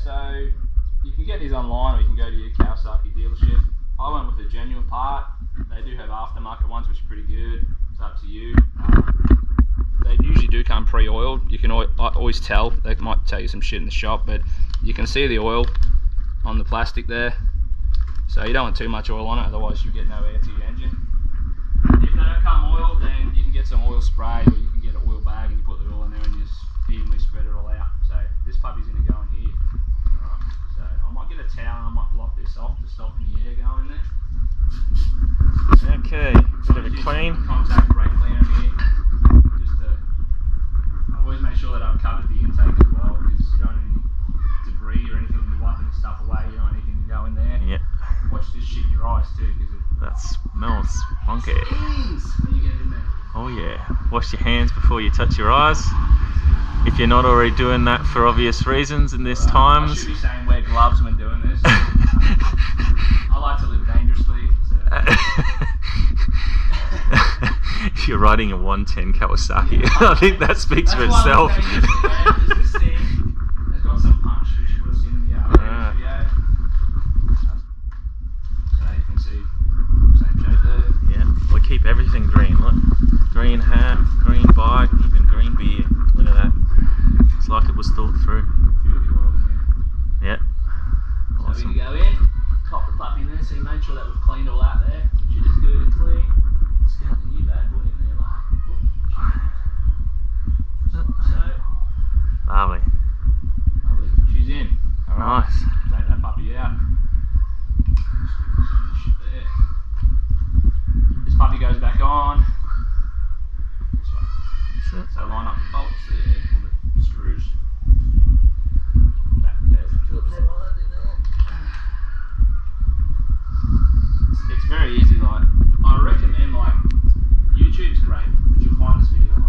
so you can get these online or you can go to your Kawasaki dealership. I went with a genuine part. They do have aftermarket ones which are pretty good. It's up to you. They usually do come pre-oiled. You can always tell. They might tell you some shit in the shop, but you can see the oil on the plastic there. So you don't want too much oil on it, otherwise you get no air to your engine. If they don't come oiled, then you can get some oil spray, or you can get an oil bag and you put the oil in there and you just evenly spread it all out. So this puppy's going to go in here. Alright, so I might get a towel and I might block this off to stop any air going in there. Okay, bit of a clean. Contact brake cleaner here. Just to, I've always made sure that I've covered the intake as well, because you don't want any debris or anything when you're wiping the stuff away. You don't want anything to go in there. Yeah. Watch this shit in your eyes too, because that smells funky. when you get it in there. Oh yeah. Wash your hands before you touch your eyes. If you're not already doing that for obvious reasons in these times. I should be saying wear gloves when doing this. I like to live dangerously. If you're riding a 110 Kawasaki, I think that speaks for itself. This thing has got some punch, which you would have seen in the video. So you can see, same shape there. Yeah, we keep everything green. Look, green hat, green bike, even green beer. Look at that. It's like it was thought through. Yeah. So Awesome. we can go in, pop the puppy in there, so you made sure that we've cleaned all out there, which is good and clean. Stick the new bad boy in there like so. Lovely. Lovely. She's in. Alright. Nice. Take that puppy out. Some of the shit there. This puppy goes back on. This way. That's it. So line up the bolts there, all the screws. Back there's the Phillips head. It's very easy. Like I recommend, like YouTube's great, which you'll find this video on.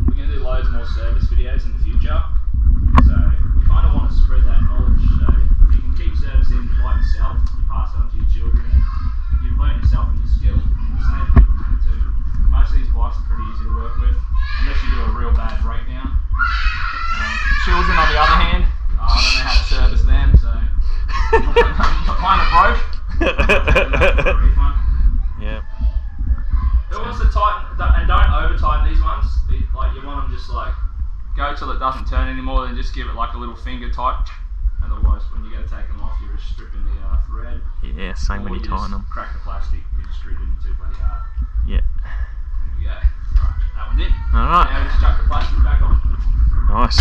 We're gonna do loads more service videos in the future, so we kind of want to spread that knowledge. So if you can keep servicing by yourself, you pass it on to your children, and you've learned yourself and your skill. And you save people money too. Most of these bikes are pretty easy to work with, unless you do a real bad breakdown. Children, on the other hand, I don't know how to service them, so mine are broke. Yeah. Who wants to tighten, and don't over tighten these ones, like you want them just like go till it doesn't turn anymore, then just give it like a little finger tight, otherwise when you go to take them off you're just stripping the thread. Yeah, same when you tighten them. Crack the plastic, you just screwed it in too bloody hard. Yeah. There we go. Alright, that one's in. Alright. Now we just chuck the plastic back on. Nice.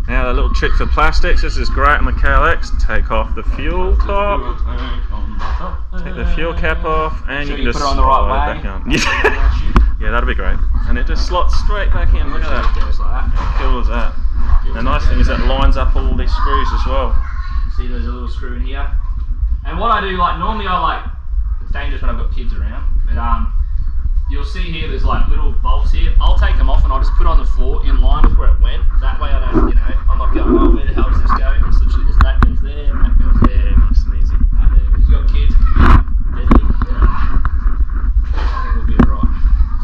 Now the little trick for plastics, this is great on the KLX. Take off the fuel top. Take the fuel cap off, and Should you can just put it on the right slide it back on. Yeah, that'll be great. And it just slots straight back in. Look at that. Just like that. How cool is that? The nice thing is that lines up all these screws as well. See, there's a little screw in here. And what I do, like normally I like, it's dangerous when I've got kids around, but you'll see here there's like little bolts here. I'll take them off and I'll just put on the floor in line with where it went. That way I don't, I'm not going, oh, where the hell does this go? It's literally just that goes there, that goes there. Nice and easy. If you've got kids, it can be deadly. I think we'll be alright.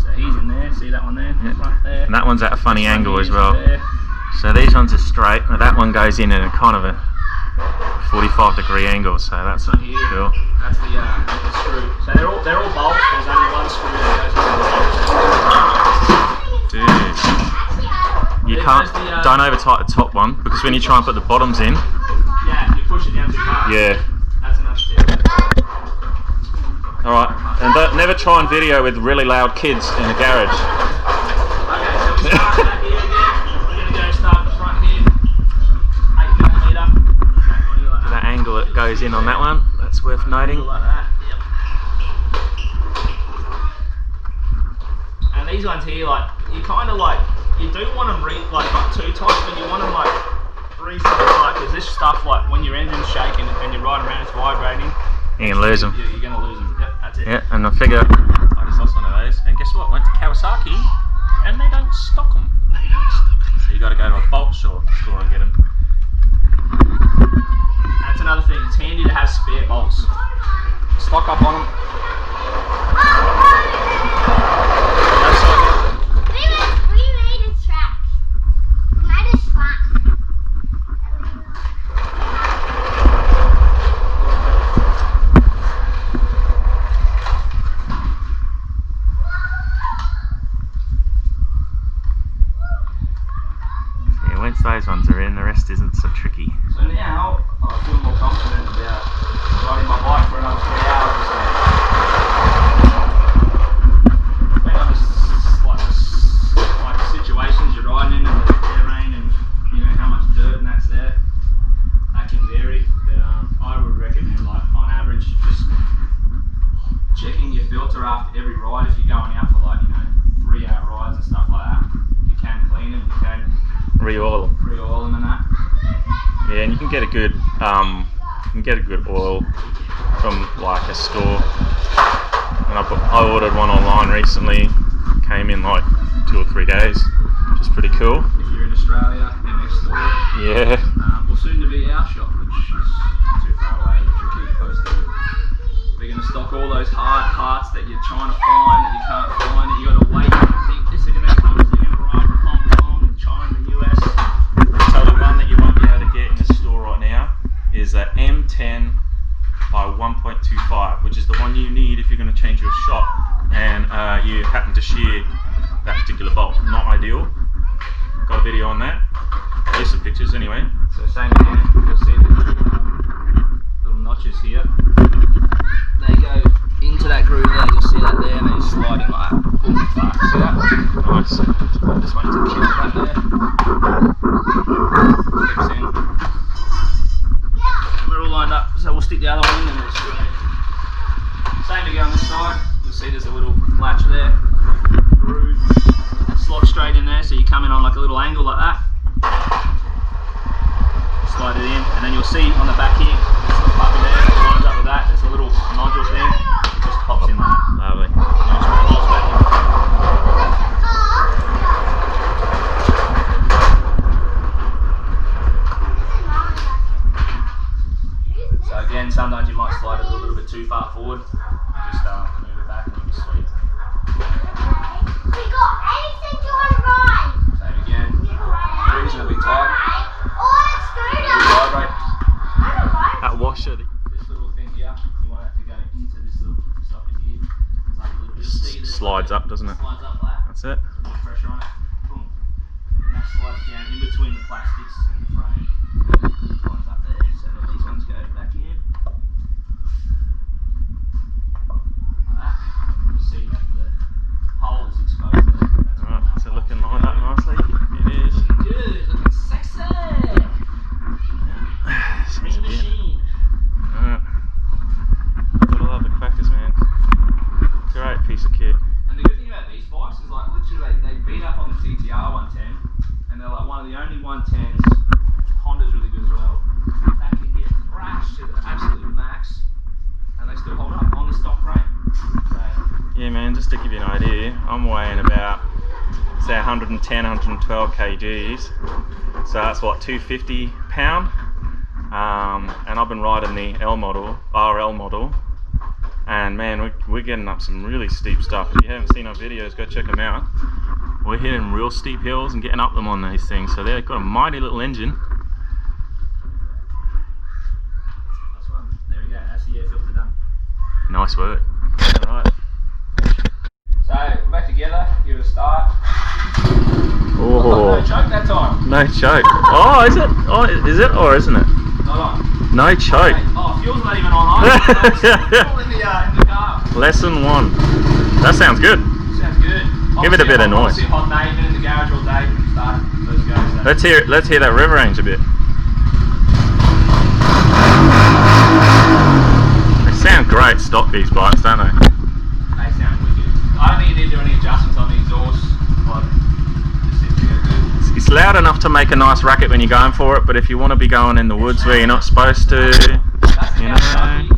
So he's in there, see that one there? Yeah. Right there. And that one's at a funny angle as well. There. So these ones are straight, and that one goes in at a kind of a 45-degree angle, so that's This one here, cool. that's the screw. So they're all bolts, there's only one screw that goes in the top. Dude, you can't, don't over tight the top one, because when you try and put the bottoms in, yeah, you push it down too far. yeah. That's another tip. Alright, and never try and video with really loud kids in a garage. Okay, so we start back here again. We're going to go start the front here. 8mm. That angle that goes in on that one, that's worth noting. Like that. Yep. And these ones here, like, you kind of like, you do want them not too tight, but you want them like reasonably tight, because this stuff, like when your engine's shaking and you're riding around, it's vibrating. You can lose them. You're going to lose them. Yep, that's it. Yeah, and I figure I just lost one of those, and guess what? Went to Kawasaki, and they don't stock them. So you got to go to a bolt store and get them. That's another thing. It's handy to have spare bolts. Stock up on them. We made a track. Made a track. once those ones are in, the rest isn't so tricky. So now I feel more confident about riding my bike for another 3 hours or so. Depending on the situations you're riding in and the terrain and how much dirt and that's there, that can vary. But I would recommend, like, on average, just checking your filter after every ride. If you're going out for 3-hour rides and stuff like that, you can clean them, you can re-oil them and that. Yeah, and you can get a good oil from like a store. And I ordered one online recently, came in like 2 or 3 days, which is pretty cool. If you're in Australia, MX store. Yeah. Well, soon to be our shop, which is not too far away, which we'll keep you posted. We're going to stock all those hard parts that you're trying to find, that you can't find, that you got to wait and think this is going to come, this is going to arrive from Hong Kong and China, the US. So the one that you won't be able to get in the store right now is a M10 by 1.25, which is the one you need if you're going to change your shot and you happen to shear that particular bolt. Not ideal. Got a video on that. Here's some pictures anyway. So same again, you'll see the little notches here. They go into that groove there, you'll see that there, and they're sliding like that. Boom, fuck, see that? Nice. Just put this one into the chip back there. Clips in. And we're all lined up, so we'll stick the other one in and it's same again on this side. You'll see there's a little latch there. Groove. Slot straight in there, so you come in on like a little angle like that. Slide it in, and then you'll see on the back here, this little puppy there, it lines up with that. There's a little nodule thing, it just pops in like that. Lovely. And it just rolls back in. So again, sometimes you might slide it a little bit too far forward. Just move it back and it'll be sweet. Same again, reasonably tight. That washer. This little thing here, you won't have to go into this little socket here. It's like a little bit of Slides up, doesn't it? Slides up like that. That's it. Put a bit of pressure on it. Boom. And that slides down in between the plastics and the frame. Lines up there, so that these ones go back in. Like that. You see that the hole is exposed there. Alright, is it looking lined up nicely? It is. Looking good, looking sexy. Green machine. Alright. Gotta love the Quackers, man. Great piece of kit. And the good thing about these bikes is, like, literally they beat up on the TTR 110, and they're like one of the only 110s. Honda's really good as well. That can get thrashed to the absolute max, and they still hold up on the stock frame. So, Yeah, man, just to give you an idea, I'm weighing about, say, 110, 112 kgs. So that's what, 250 pound? And I've been riding the RL model, and man, we're getting up some really steep stuff. If you haven't seen our videos, go check them out. We're hitting real steep hills and getting up them on these things, so they've got a mighty little engine. that's one. There we go, that's the air filter done. Nice work. Alright. So, we're back together, give it a start. Oh, No choke that time. no choke. Oh, is it? Oh, is it or isn't it? Not on. No choke. Oh, fuel's not even on. It's all in the car. Lesson 1. That sounds good. Sounds good. Give it a bit of noise. Obviously hot day, been in the garage all day, started, let's go. So. Let's hear that rev range a bit. They sound great stock, these bikes, don't they? They sound wicked. I don't think you need to do any adjustments on the exhaust. Like, just seems to go good. It's loud enough to make a nice racket when you're going for it, but if you want to be going in the woods where you're not supposed to, That's the you know. Kawasaki.